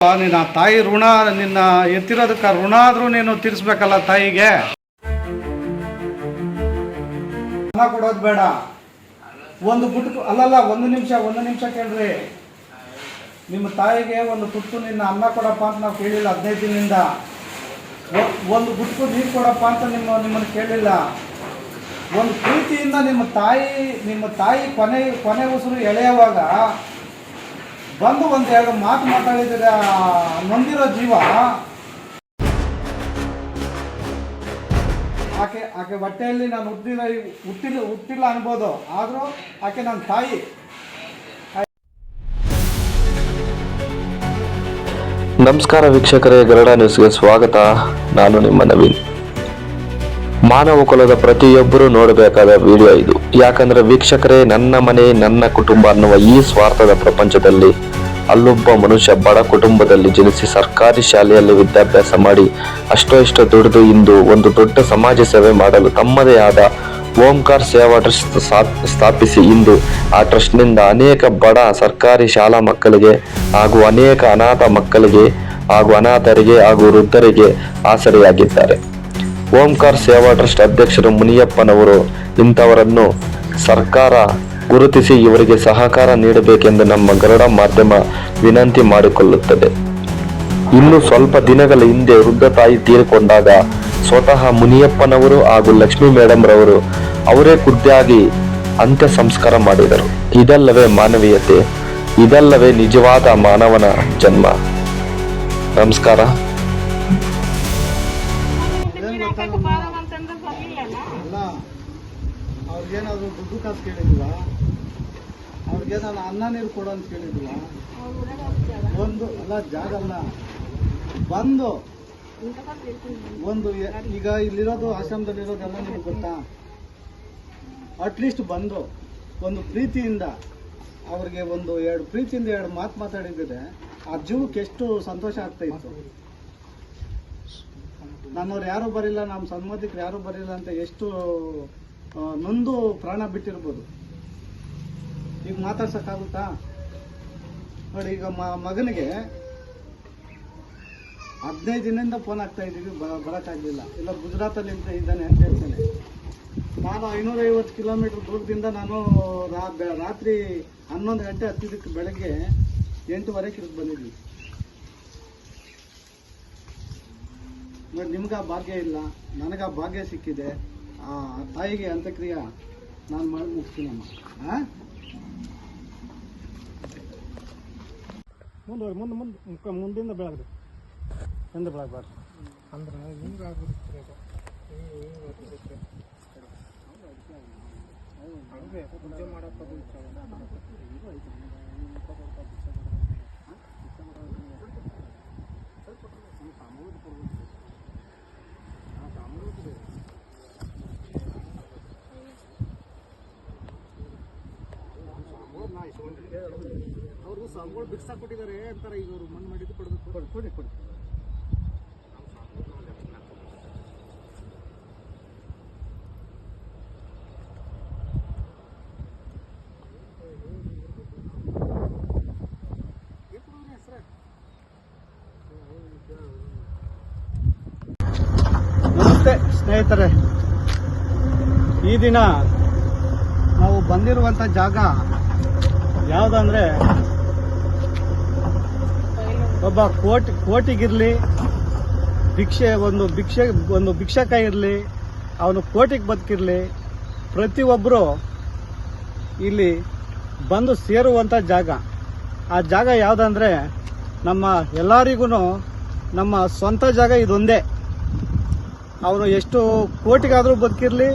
ನಿನ್ನ ತಾಯಿ ಋಣ, ನಿನ್ನ ಎತ್ತಿರೋದಕ್ಕೆ ಋಣ ಆದರೂ ನೀನು ತೀರಿಸ್ಬೇಕಲ್ಲ ತಾಯಿಗೆ. ಹಣ ಕೊಡೋದು ಬೇಡ, ಒಂದು ಗುಟ್ಕು ಅಲ್ಲಲ್ಲ, ಒಂದು ನಿಮಿಷ ಕೇಳ್ರಿ. ನಿಮ್ಮ ತಾಯಿಗೆ ಒಂದು ತುತ್ತು ನಿನ್ನ ಅನ್ನ ಕೊಡಪ್ಪ ಅಂತ ನಾವು ಕೇಳಿಲ್ಲ 15 ದಿನದಿಂದ. ಒಂದು ಗುಟ್ಕು ನೀರು ಕೊಡಪ್ಪ ಅಂತ ನಿಮ್ಮನ್ನು ಕೇಳಿಲ್ಲ. ಒಂದು ಪ್ರೀತಿಯಿಂದ ನಿಮ್ಮ ತಾಯಿ ಕೊನೆ ಉಸಿರು ಎಳೆಯುವಾಗ ಬಂದು ಒಂದೆರಡು ಮಾತು ಮಾತಾಡಿದರೆ ನೊಂದಿರೋ ಜೀವ. ಆಕೆ ಹೊಟ್ಟೆಯಲ್ಲಿ ನಾನು ಹುಟ್ಟಿಲ್ಲ ಅನ್ಬೋದು, ಆದರೂ ಆಕೆ ನನ್ನ ತಾಯಿ. ನಮಸ್ಕಾರ ವೀಕ್ಷಕರೇ, ಗರುಡ ನ್ಯೂಸ್ಗೆ ಸ್ವಾಗತ. ನಾನು ನಿಮ್ಮ ನವೀನ್. ಮಾನವ ಕುಲದ ಪ್ರತಿಯೊಬ್ಬರೂ ನೋಡಬೇಕಾದ ವಿಡಿಯೋ ಇದು. ಯಾಕಂದ್ರೆ ವೀಕ್ಷಕರೇ, ನನ್ನ ಮನೆ ನನ್ನ ಕುಟುಂಬ ಅನ್ನುವ ಈ ಸ್ವಾರ್ಥದ ಪ್ರಪಂಚದಲ್ಲಿ ಅಲ್ಲೊಬ್ಬ ಮನುಷ್ಯ ಬಡ ಕುಟುಂಬದಲ್ಲಿ ಜನಿಸಿ ಸರ್ಕಾರಿ ಶಾಲೆಯಲ್ಲಿ ವಿದ್ಯಾಭ್ಯಾಸ ಮಾಡಿ ಅಷ್ಟೋ ದುಡಿದು ಇಂದು ಒಂದು ದೊಡ್ಡ ಸಮಾಜ ಸೇವೆ ಮಾಡಲು ತಮ್ಮದೇ ಆದ ಓಂಕಾರ ಸೇವಾ ಟ್ರಸ್ಟ್ ಸ್ಥಾಪಿಸಿ ಇಂದು ಆ ಟ್ರಸ್ಟ್ನಿಂದ ಅನೇಕ ಬಡ ಸರ್ಕಾರಿ ಶಾಲಾ ಮಕ್ಕಳಿಗೆ ಹಾಗೂ ಅನೇಕ ಅನಾಥ ಮಕ್ಕಳಿಗೆ ಹಾಗೂ ಅನಾಥರಿಗೆ ಹಾಗೂ ವೃದ್ಧರಿಗೆ ಆಸರೆಯಾಗಿದ್ದಾರೆ. ಓಂಕಾರ ಸೇವಾ ಟ್ರಸ್ಟ್ ಅಧ್ಯಕ್ಷರು ಮುನಿಯಪ್ಪನವರು ಇಂಥವರನ್ನು ಸರ್ಕಾರ ಗುರುತಿಸಿ ಇವರಿಗೆ ಸಹಕಾರ ನೀಡಬೇಕೆಂದು ನಮ್ಮ ಗರುಡ ಮಾಧ್ಯಮ ವಿನಂತಿ ಮಾಡಿಕೊಳ್ಳುತ್ತದೆ. ಇನ್ನು ಸ್ವಲ್ಪ ದಿನಗಳ ಹಿಂದೆ ವೃದ್ಧ ತಾಯಿ ತೀರಿಕೊಂಡಾಗ ಸ್ವತಃ ಮುನಿಯಪ್ಪನವರು ಹಾಗೂ ಲಕ್ಷ್ಮೀ ಮೇಡಮ್ ರವರು ಅವರೇ ಖುದ್ದಾಗಿ ಅಂತ್ಯ ಸಂಸ್ಕಾರ ಮಾಡಿದರು. ಇದಲ್ಲವೇ ಮಾನವೀಯತೆ, ಇದಲ್ಲವೇ ನಿಜವಾದ ಮಾನವನ ಜನ್ಮ. ನಮಸ್ಕಾರ. ಅವ್ರಿಗೇನಾದ್ರು ದುಡ್ಡು ಕಾಸು ಕೇಳಿದ್ವಾ? ಅವ್ರಿಗೇನಾದ್ರು ಅನ್ನ ನೀರು ಕೊಡೋ ಅಂತ ಕೇಳಿದ್ವಾ? ಒಂದು ಅಲ್ಲ, ಜಾಗ ಅಲ್ಲ, ಬಂದು ಒಂದು ಈಗ ಇಲ್ಲಿರೋದು ಆಶ್ರಮದಲ್ಲಿರೋದೆಲ್ಲ ನಿಮ್ಗೆ ಗೊತ್ತಾ? ಅಟ್ಲೀಸ್ಟ್ ಬಂದು ಒಂದು ಪ್ರೀತಿಯಿಂದ ಅವ್ರಿಗೆ ಎರಡು ಮಾತು ಮಾತಾಡಿದ್ರೆ ಆ ಜೀವಕ್ಕೆ ಎಷ್ಟು ಸಂತೋಷ ಆಗ್ತಾ ಇತ್ತು. ನನ್ನವ್ರು ಯಾರೂ ಬರಿಲ್ಲ, ನಮ್ಮ ಸಂಬಂಧಿಕರು ಯಾರೂ ಬರಿಲ್ಲ ಅಂತ ಎಷ್ಟು ನೊಂದು ಪ್ರಾಣ ಬಿಟ್ಟಿರ್ಬೋದು. ಈಗ ಮಾತಾಡ್ಸಕ್ಕಾಗುತ್ತಾ? ನೋಡಿ, ಈಗ ಮಗನಿಗೆ 15 ದಿನದಿಂದ ಫೋನ್ ಆಗ್ತಾ ಇದ್ದೀವಿ, ಬರೋಕ್ಕಾಗಲಿಲ್ಲ. ಇಲ್ಲ ಗುಜರಾತಲ್ಲಿ ಇದ್ದಾನೆ ಅಂತ ಹೇಳ್ತೇನೆ. ನಾನು 550 ಕಿಲೋಮೀಟರ್ ದೂರದಿಂದ ನಾನು ರಾತ್ರಿ 11 ಗಂಟೆ ಹತ್ತಿದ್ದಕ್ಕೆ ಬೆಳಗ್ಗೆ 8:30 ಬಂದಿದ್ವಿ. ನೋಡಿ, ನಿಮ್ಗೆ ಆ ಭಾಗ್ಯ ಇಲ್ಲ, ನನಗೆ ಆ ಭಾಗ್ಯ ಸಿಕ್ಕಿದೆ. ಆ ತಾಯಿಗೆ ಅಂತ್ಯಕ್ರಿಯೆ ನಾನು ಮಾಡಿ ಮುಗಿಸ್ತೀನಮ್ಮ. ಮುಂದಿಂದ ಬೆಳಗ್ರಿ, ಎಂದ ಬೆಳಗ್ಬಾರ್ದು ಅಂದ್ರೆ ಹಿಂಗೆ ಆಗ್ಬಿಡುತ್ತೆ. ಹಂಗೆ ಪೂಜೆ ಮಾಡೋಕ್ಕೆ ಅವರು ಸ್ವಾಮಿಗಳು ಬಿಕ್ಸಾ ಕೊಟ್ಟಿದ್ದಾರೆ ಅಂತಾರೆ. ಈಗ ಅವರು ಮಣ್ಣು ಮಾಡಿದ್ದು ಕೊಡಬೇಕು. ಕೊಡಿ. ನಮಸ್ತೆ ಸ್ನೇಹಿತರೆ, ಈ ದಿನ ನಾವು ಬಂದಿರುವಂಥ ಜಾಗ ಯಾವುದಂದ್ರೆ, ಒಬ್ಬ ಕೋಟಿಗಿರ್ಲಿ, ಒಂದು ಭಿಕ್ಷಕ ಇರಲಿ, ಅವನು ಕೋಟಿಗೆ ಬದುಕಿರ್ಲಿ, ಪ್ರತಿಯೊಬ್ಬರು ಇಲ್ಲಿ ಬಂದು ಸೇರುವಂಥ ಜಾಗ. ಆ ಜಾಗ ಯಾವುದಂದ್ರೆ ನಮ್ಮ ಎಲ್ಲರಿಗೂ ನಮ್ಮ ಸ್ವಂತ ಜಾಗ ಇದೊಂದೇ. ಅವನು ಎಷ್ಟು ಕೋಟಿಗಾದರೂ ಬದುಕಿರ್ಲಿ,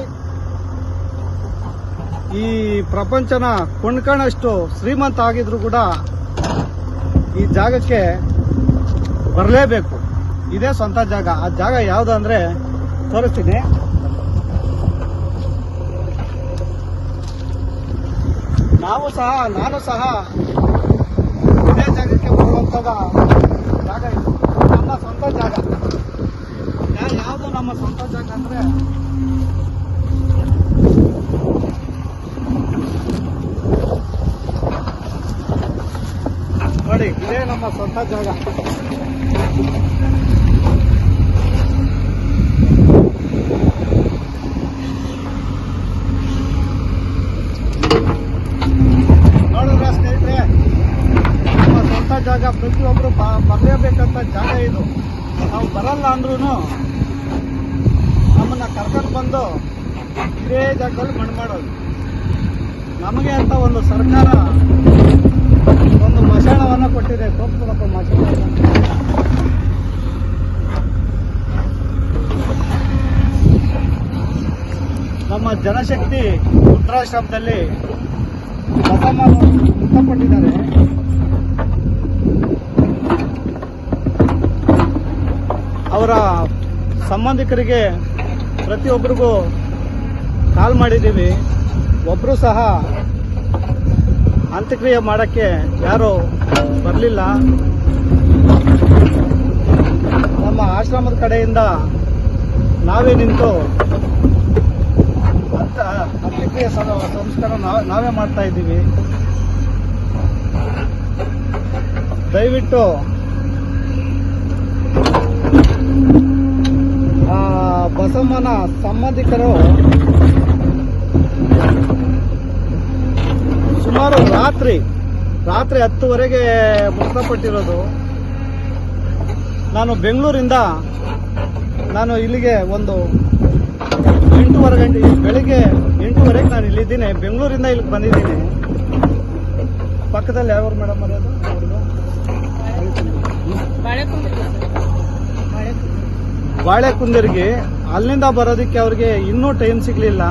ಈ ಪ್ರಪಂಚನ ಕೊಂಡ್ಕೊಳ್ಳೋಷ್ಟು ಶ್ರೀಮಂತ ಆಗಿದ್ರು ಕೂಡ ಈ ಜಾಗಕ್ಕೆ ಬರಲೇಬೇಕು. ಇದೇ ಸ್ವಂತ ಜಾಗ. ಆ ಜಾಗ ಯಾವುದಂದ್ರೆ ತೋರಿಸ್ತೀನಿ. ನಾನು ಸಹ ಇದೇ ಜಾಗಕ್ಕೆ ಬರುವಂಥದ ಜಾಗ ಇದು. ನಮ್ಮ ಸ್ವಂತ ಜಾಗ. ಯಾವುದು ನಮ್ಮ ಸ್ವಂತ ಜಾಗ ಅಂದ್ರೆ ನೋಡಿ, ಇದೇ ನಮ್ಮ ಸ್ವಂತ ಜಾಗ. ನೋಡಿದ್ರ ಸ್ನೇಹಿತರೆ, ನಮ್ಮ ಸ್ವಂತ ಜಾಗ, ಪ್ರತಿಯೊಬ್ಬರು ಬರಲೇಬೇಕಂತ ಜಾಗ ಇದು. ನಾವು ಬರಲ್ಲ ಅಂದ್ರೂ ನಮ್ಮನ್ನ ಕರ್ಕೊಂಡು ಬಂದು ಇದೇ ಜಾಗದಲ್ಲಿ ಮಣ್ಣು ಮಾಡೋದು. ನಮಗೆ ಅಂತ ಒಂದು ಸರ್ಕಾರ ಒಂದು ಮಶಾಣವನ್ನು ಕೊಟ್ಟಿದೆ. ತೋರಿಸ್ಕೊಳಪ್ಪ ಮಶಾಣವನ್ನು. ನಮ್ಮ ಜನಶಕ್ತಿ ವೃದ್ಧಾಶ್ರಮದಲ್ಲಿ ಬಸಮ್ಮನವರು ಮೃತಪಟ್ಟಿದ್ದಾರೆ. ಅವರ ಸಂಬಂಧಿಕರಿಗೆ ಪ್ರತಿಯೊಬ್ಬರಿಗೂ ಕಾಲ್ ಮಾಡಿದ್ದೀವಿ. ಒಬ್ಬರು ಸಹ ಅಂತ್ಯಕ್ರಿಯೆ ಮಾಡೋಕ್ಕೆ ಯಾರೂ ಬರಲಿಲ್ಲ. ನಮ್ಮ ಆಶ್ರಮದ ಕಡೆಯಿಂದ ನಾವೇ ನಿಂತು ಅಂತ್ಯಕ್ರಿಯೆ ಸಂಸ್ಕಾರ ನಾವೇ ಮಾಡ್ತಾ ಇದ್ದೀವಿ. ದಯವಿಟ್ಟು ಬಸಮ್ಮನ ಸಂಬಂಧಿಕರು ಸುಮಾರು ರಾತ್ರಿ 10:00ವರೆಗೆ ಮೃತಪಟ್ಟಿರೋದು. ನಾನು ಬೆಂಗಳೂರಿಂದ ಇಲ್ಲಿಗೆ ಒಂದು 8:30 ಗಂಟೆ, ಬೆಳಿಗ್ಗೆ 8:00ವರೆಗೆ ನಾನು ಇಲ್ಲಿದ್ದೀನಿ. ಬೆಂಗಳೂರಿಂದ ಇಲ್ಲಿಗೆ ಬಂದಿದ್ದೀನಿ. ಪಕ್ಕದಲ್ಲಿ ಯಾವ್ಯಾವ ಮೇಡಮ್ ಅದು ಬಾಳೆಕುಂದರಿಗೆ, ಅಲ್ಲಿಂದ ಬರೋದಕ್ಕೆ ಅವ್ರಿಗೆ ಇನ್ನೂ ಟೈಮ್ ಸಿಗ್ಲಿಲ್ಲ.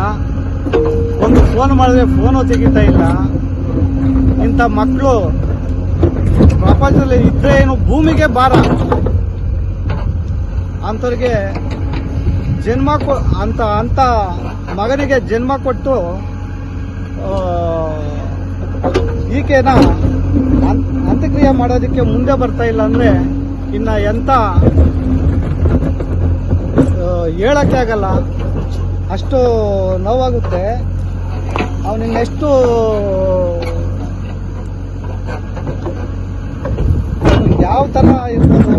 ಒಂದು ಫೋನ್ ಮಾಡಿದ್ರೆ ಫೋನು ತೆಗಿತಾ ಇಲ್ಲ. ಇಂಥ ಮಕ್ಕಳು ಪ್ರಪಂಚದಲ್ಲಿ ಇದ್ರೆ ಏನು ಭೂಮಿಗೆ ಭಾರ. ಅಂಥವ್ರಿಗೆ ಜನ್ಮ ಅಂತ ಮಗನಿಗೆ ಜನ್ಮ ಕೊಟ್ಟು ಈಕೆನ ಅಂತ್ಯಕ್ರಿಯೆ ಮಾಡೋದಕ್ಕೆ ಮುಂದೆ ಬರ್ತಾ ಇಲ್ಲ ಅಂದ್ರೆ ಇನ್ನ ಎಂತ ಹೇಳಕ್ಕೆ ಆಗಲ್ಲ. ಅಷ್ಟು ನೋವಾಗುತ್ತೆ. ಅವನಿನ್ನೆಷ್ಟು ಯಾವ ಥರ ಇರ್ಬೋದು.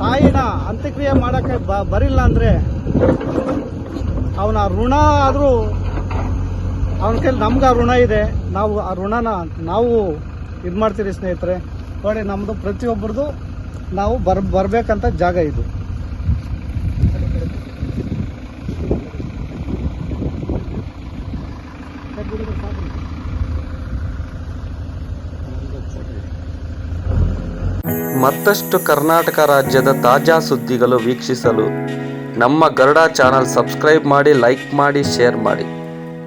ತಾಯಿನ ಅಂತ್ಯಕ್ರಿಯೆ ಮಾಡೋಕ್ಕೆ ಬರಿಲ್ಲ ಅಂದರೆ ಅವನ ಋಣ ಆದರೂ ಅವನ ಕೈಲಿ ನಮ್ಗೆ ಆ ಋಣ ಇದೆ. ನಾವು ಆ ಋಣನ ನಾವು ಇದು ಮಾಡ್ತೀರಿ ಸ್ನೇಹಿತರೆ. ನೋಡಿ, ನಮ್ಮದು ಪ್ರತಿಯೊಬ್ಬರದು ನಾವು ಬರಬೇಕಂತ ಜಾಗ ಇದು. ಮತ್ತಷ್ಟು ಕರ್ನಾಟಕ ರಾಜ್ಯದ ತಾಜಾ ಸುದ್ದಿಗಳು ವೀಕ್ಷಿಸಲು ನಮ್ಮ ಗರುಡ ಚಾನಲ್ ಸಬ್ಸ್ಕ್ರೈಬ್ ಮಾಡಿ, ಲೈಕ್ ಮಾಡಿ, ಶೇರ್ ಮಾಡಿ.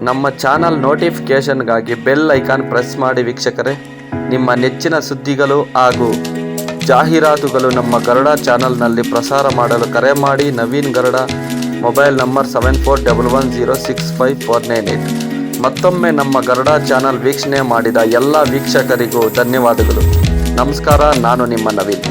ನಮ್ಮ ಚಾನಲ್ ನೋಟಿಫಿಕೇಷನ್ಗಾಗಿ ಬೆಲ್ ಐಕಾನ್ ಪ್ರೆಸ್ ಮಾಡಿ. ವೀಕ್ಷಕರೇ, ನಿಮ್ಮ ನೆಚ್ಚಿನ ಸುದ್ದಿಗಳು ಹಾಗೂ ಜಾಹೀರಾತುಗಳು ನಮ್ಮ ಗರುಡ ಚಾನಲ್ನಲ್ಲಿ ಪ್ರಸಾರ ಮಾಡಲು ಕರೆ ಮಾಡಿ. Naveen Garuda, mobile number 7411065498. ಮತ್ತೊಮ್ಮೆ ನಮ್ಮ ಗರುಡ ಚಾನಲ್ ವೀಕ್ಷಣೆ ಮಾಡಿದ ಎಲ್ಲ ವೀಕ್ಷಕರಿಗೂ ಧನ್ಯವಾದಗಳು. ನಮಸ್ಕಾರ. ನಾನು ನಿಮ್ಮ ನವೀನ್.